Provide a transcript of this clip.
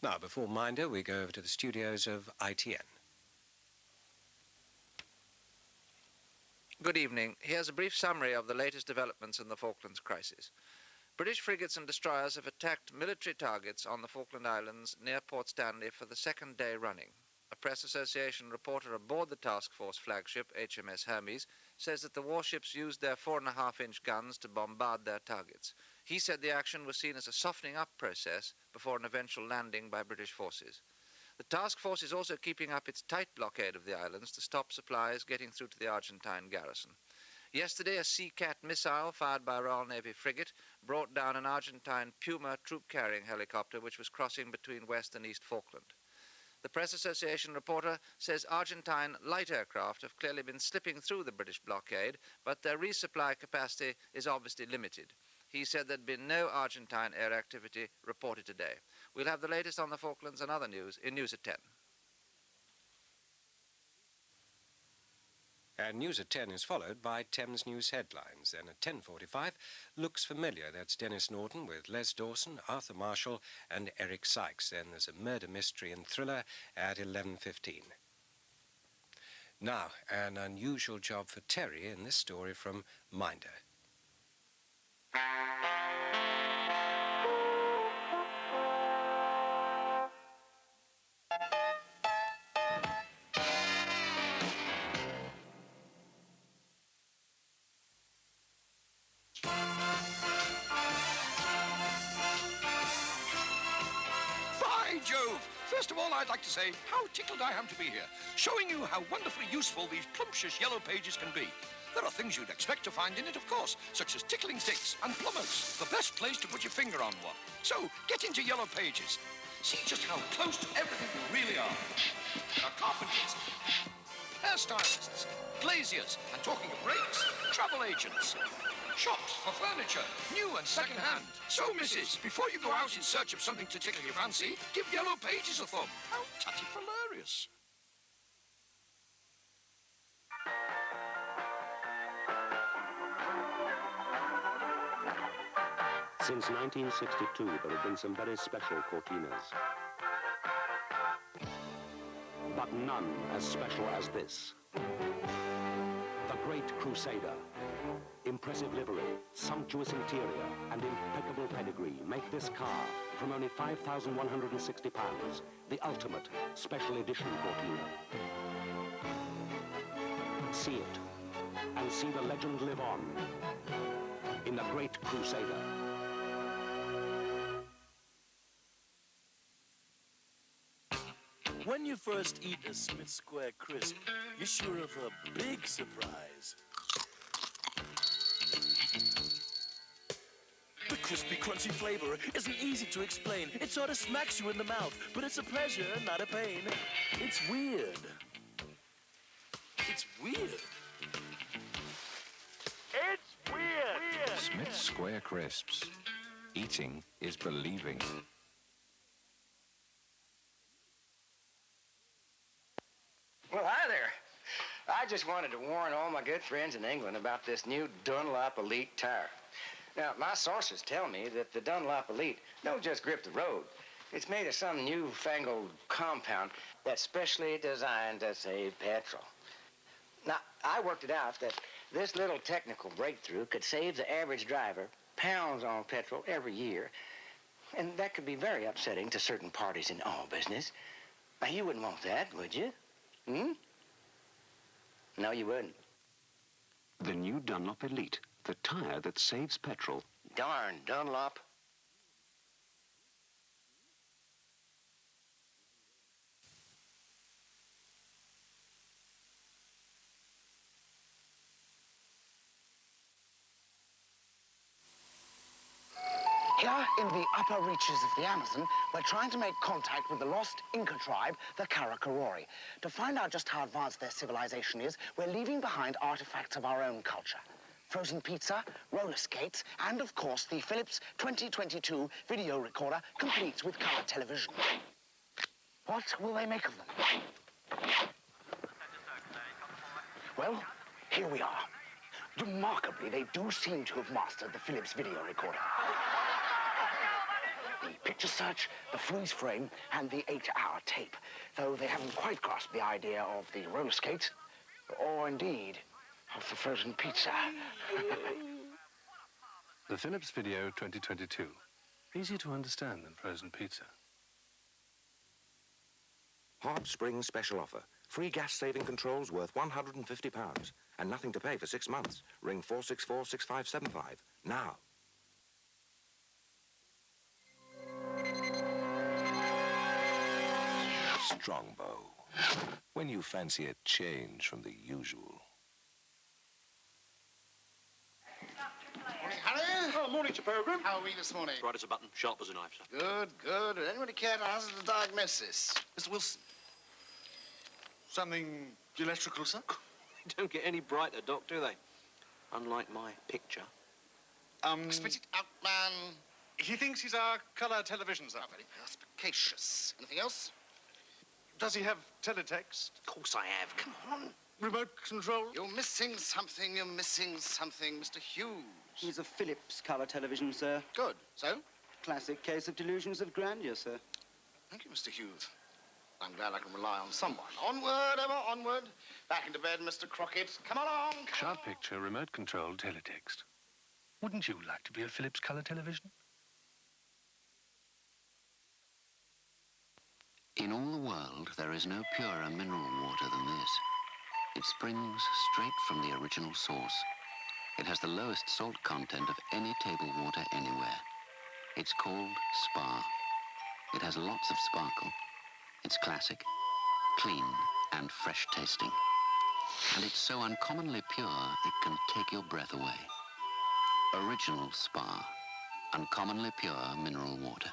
Now, before Minder, we go over to the studios of ITN. Good evening. Here's a brief summary of the latest developments in the Falklands crisis. British frigates and destroyers have attacked military targets on the Falkland Islands near Port Stanley for the second day running. A Press Association reporter aboard the task force flagship, HMS Hermes, says that the warships used their 4.5-inch guns to bombard their targets. He said the action was seen as a softening up process before an eventual landing by British forces. The task force is also keeping up its tight blockade of the islands to stop supplies getting through to the Argentine garrison. Yesterday, a Sea Cat missile fired by a Royal Navy frigate brought down an Argentine Puma troop-carrying helicopter which was crossing between West and East Falkland. The Press Association reporter says Argentine light aircraft have clearly been slipping through the British blockade, but their resupply capacity is obviously limited. He said there'd been no Argentine air activity reported today. We'll have the latest on the Falklands and other news in News at 10. And News at 10 is followed by Thames News headlines. Then at 10:45, Looks Familiar. That's Dennis Norton with Les Dawson, Arthur Marshall and Eric Sykes. Then there's a murder mystery and thriller at 11:15. Now, an unusual job for Terry in this story from Minder. First of all, I'd like to say how tickled I am to be here, showing you how wonderfully useful these plumptious yellow pages can be. There are things you'd expect to find in it, of course, such as tickling sticks and plumbers, the best place to put your finger on one. So, get into yellow pages. See just how close to everything you really are. There are carpenters, hairstylists, glaziers, and talking of brakes, travel agents. Shops for furniture, new and second-hand. So, missus, before you go out in search of something to tickle your fancy, give Yellow Pages a thumb. How tatty-hilarious. Since 1962, there have been some very special Cortinas. But none as special as this. The Great Crusader. Impressive livery, sumptuous interior, and impeccable pedigree make this car, from only £5,160, the ultimate special edition Cortina. See it, and see the legend live on in the Great Crusader. When you first eat a Smith Square crisp, you're sure of a big surprise. The crispy, crunchy flavor isn't easy to explain. It sort of smacks you in the mouth, but it's a pleasure, not a pain. It's weird. It's weird. It's weird. Smith Square Crisps. Eating is believing. Well, hi there. I just wanted to warn all my good friends in England about this new Dunlop Elite tire. Now, my sources tell me that the Dunlop Elite don't just grip the road. It's made of some newfangled compound that's specially designed to save petrol. Now, I worked it out that this little technical breakthrough could save the average driver pounds on petrol every year. And that could be very upsetting to certain parties in oil business. Now, you wouldn't want that, would you? No, you wouldn't. The new Dunlop Elite, the tire that saves petrol. Darn Dunlop. Here in the upper reaches of the Amazon, we're trying to make contact with the lost Inca tribe, the Karakarori. To find out just how advanced their civilization is, we're leaving behind artifacts of our own culture. Frozen pizza, roller skates, and of course the Philips 2022 video recorder, complete with color television. What will they make of them? Well, here we are. Remarkably, they do seem to have mastered the Philips video recorder. the picture search, the freeze frame, and the 8-hour tape, though they haven't quite grasped the idea of the roller skate, or indeed of the frozen pizza. The Philips Video 2022. Easier to understand than frozen pizza. Harp Spring special offer. Free gas-saving controls worth £150 and nothing to pay for 6 months. Ring 464-6575 now. Strongbow. When you fancy a change from the usual. Morning, Harry. Oh, morning, Sir Peregrine. How are we this morning? Right as a button, sharp as a knife, sir. Good, good. Would anybody care to hazard a diagnosis? Mr. Wilson. Something electrical, sir? They don't get any brighter, Doc, do they? Unlike my picture. Spit it out, man. He thinks he's our colour television, sir. Not very perspicacious. Anything else? Does he have teletext? Of course I have. Come on. Remote control? You're missing something, Mr. Hughes. He's a Philips colour television, sir. Good. So? Classic case of delusions of grandeur, sir. Thank you, Mr. Hughes. I'm glad I can rely on someone. Onward, ever onward. Back into bed, Mr. Crockett. Come along. Sharp picture, remote control, teletext. Wouldn't you like to be a Philips colour television? In all the world, there is no purer mineral water than this. It springs straight from the original source. It has the lowest salt content of any table water anywhere. It's called Spa. It has lots of sparkle. It's classic, clean, and fresh tasting. And it's so uncommonly pure, it can take your breath away. Original Spa. Uncommonly pure mineral water.